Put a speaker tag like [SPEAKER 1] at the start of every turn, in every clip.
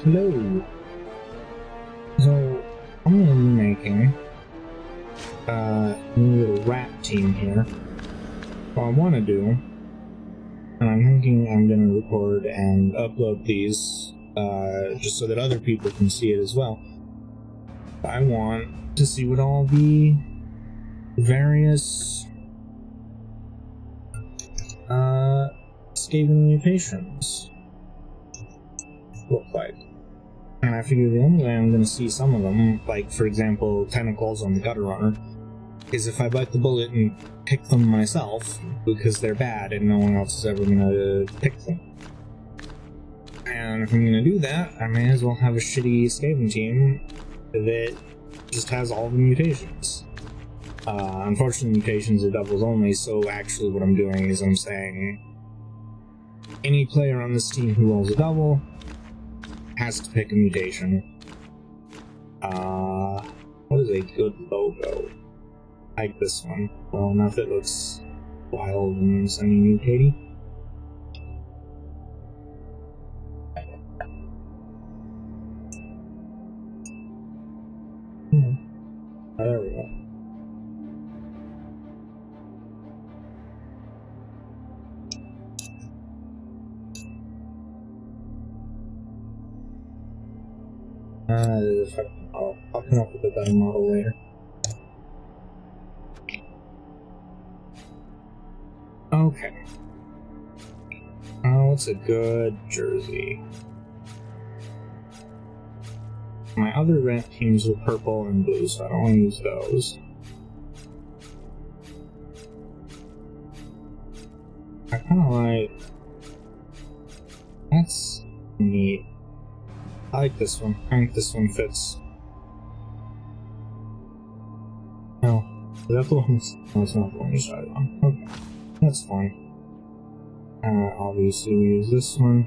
[SPEAKER 1] Hello. So I'm gonna be making a new little rat team here. What I want to do, and I'm thinking I'm gonna record and upload these just so that other people can see it as well. I want to see what all the various Skaven mutations look like. And I figure the only way I'm going to see some of them, like for example Tentacles on the Gutter Runner, is if I bite the bullet and pick them myself, because they're bad and no one else is ever going to pick them. And if I'm going to do that, I may as well have a shitty Skaven team that just has all the mutations. Unfortunately, mutations are doubles only, so actually what I'm doing is I'm saying any player on this team who rolls a double has to pick a mutation. What is a good logo? I like this one. Well, enough it looks wild and semi-mutaty. There we go. I'll come up with a better model later. Okay. What's a good jersey? My other red teams are purple and blue, so I don't want to use those. I kind of like... That's neat. I like this one. I think this one fits. No. Is that the one? No, it's not the one you started on. Okay. That's fine. Obviously we use this one.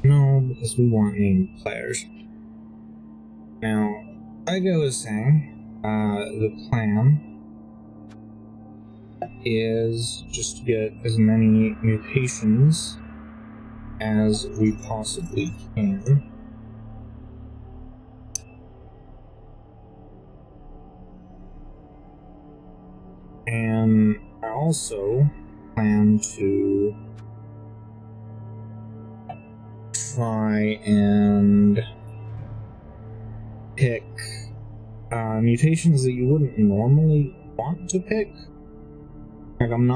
[SPEAKER 1] No, because we want named players. Now, like I was saying, the plan is just to get as many mutations as we possibly can. And I also plan to try and pick mutations that you wouldn't normally want to pick. Like, I'm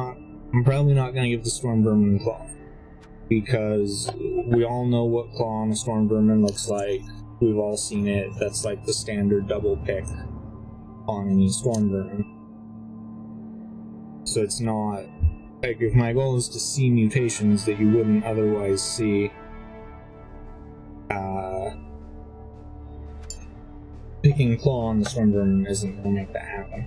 [SPEAKER 1] probably not going to give the Storm Vermin Claw, because we all know what Claw on a Storm Vermin looks like. We've all seen it. That's like the standard double pick on any Storm Vermin. So it's not, like, if my goal is to see mutations that you wouldn't otherwise see, picking Claw on the Storm Vermin isn't going to make that happen.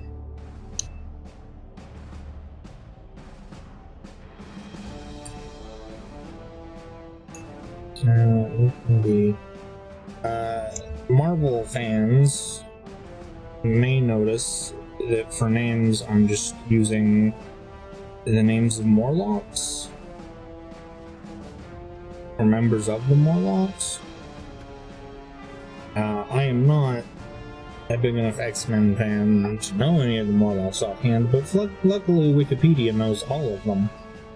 [SPEAKER 1] Marvel fans may notice that for names I'm just using the names of Morlocks, or members of the Morlocks. I am not a big enough X-Men fan to know any of the Morlocks offhand, but luckily Wikipedia knows all of them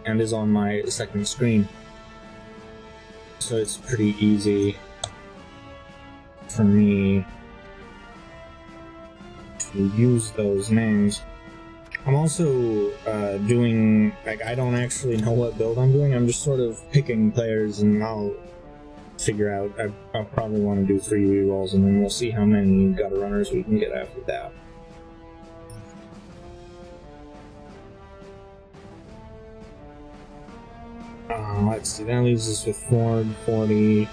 [SPEAKER 1] and is on my second screen. So it's pretty easy for me to use those names. I'm also doing, like, I don't actually know what build I'm doing. I'm just sort of picking players, and I'll figure out. I'll probably want to do 3 rerolls, and then we'll see how many Gutter Runners we can get after that. Let's see, that leaves us with 440,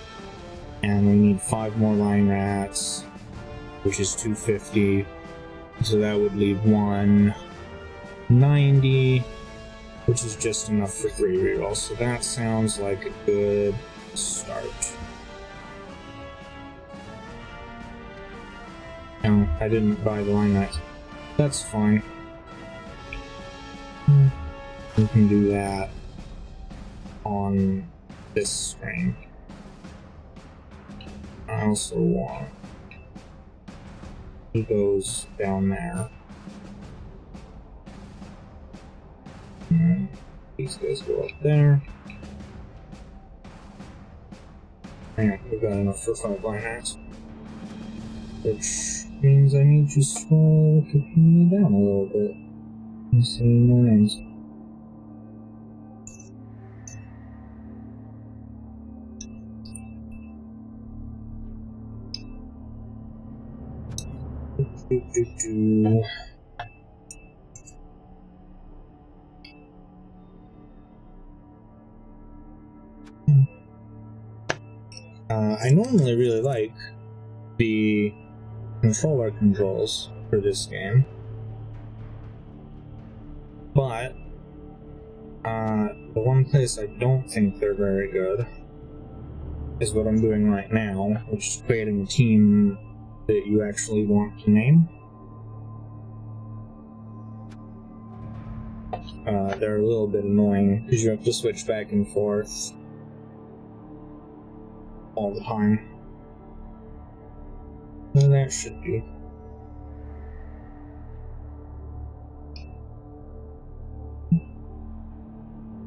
[SPEAKER 1] and we need 5 more Linerats, which is 250, so that would leave 190, which is just enough for 3 rerolls, so that sounds like a good start. No, I didn't buy the Linerat. That's fine. We can do that on this string. I also want he goes down there. And these guys go up there. Yeah, we've got enough for 5 lineats. Which means I need to scroll Wikipedia down a little bit and see more names. I normally really like the controller controls for this game, but the one place I don't think they're very good is what I'm doing right now, which is creating a team that you actually want to name. They're a little bit annoying because you have to switch back and forth all the time. So that should be.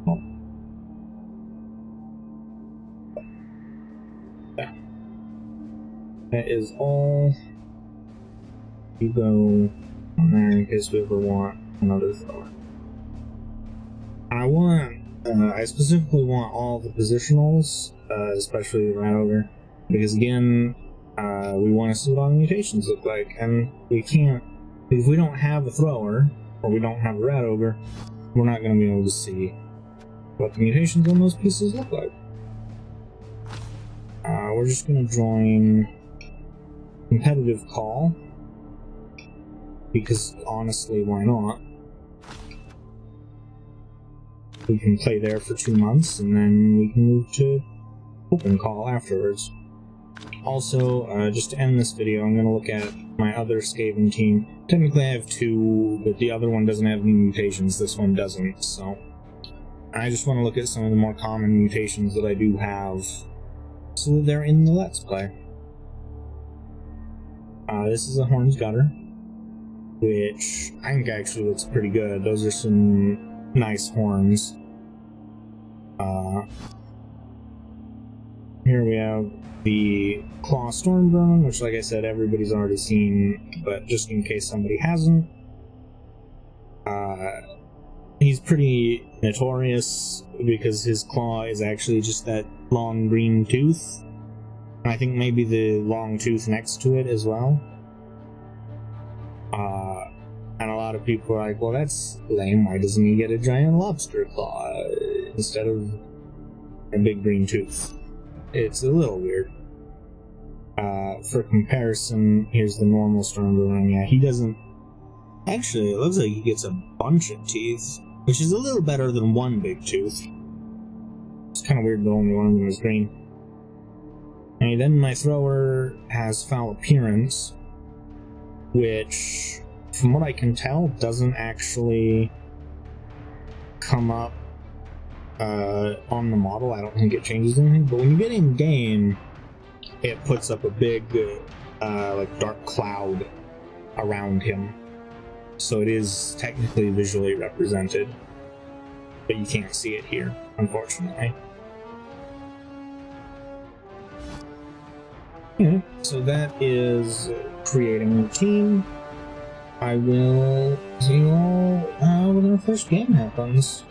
[SPEAKER 1] Oh. Yeah. That is all. You go on there in case we ever want another thrower. I specifically want all the positionals, especially the rat ogre, because again, we want to see what all the mutations look like, and we can't, if we don't have a thrower, or we don't have a rat ogre, we're not going to be able to see what the mutations on those pieces look like. We're just going to join competitive call, because honestly, why not? We can play there for 2 months, and then we can move to open call afterwards. Also, just to end this video, I'm going to look at my other Skaven team. Technically I have 2, but the other one doesn't have any mutations, this one doesn't, so I just want to look at some of the more common mutations that I do have, so that they're in the Let's Play. This is a Horns Gutter, which I think actually looks pretty good. Those are some nice horns. Here we have the Claw Stormbrunn, which, like I said, everybody's already seen, but just in case somebody hasn't, he's pretty notorious because his claw is actually just that long green tooth. I think maybe the long tooth next to it as well. And a lot of people are like, well, that's lame, why doesn't he get a giant lobster claw instead of a big green tooth? It's a little weird. For comparison, here's the normal Stormbrunn. Yeah, he doesn't... Actually, it looks like he gets a bunch of teeth, which is a little better than one big tooth. It's kind of weird that only one of them is green. And then my thrower has Foul Appearance, which, from what I can tell, doesn't actually come up on the model. I don't think it changes anything, but when you get in game, it puts up a big like dark cloud around him, so it is technically visually represented, but you can't see it here, unfortunately. Yeah, so that is creating a team. I will see you all when our first game happens.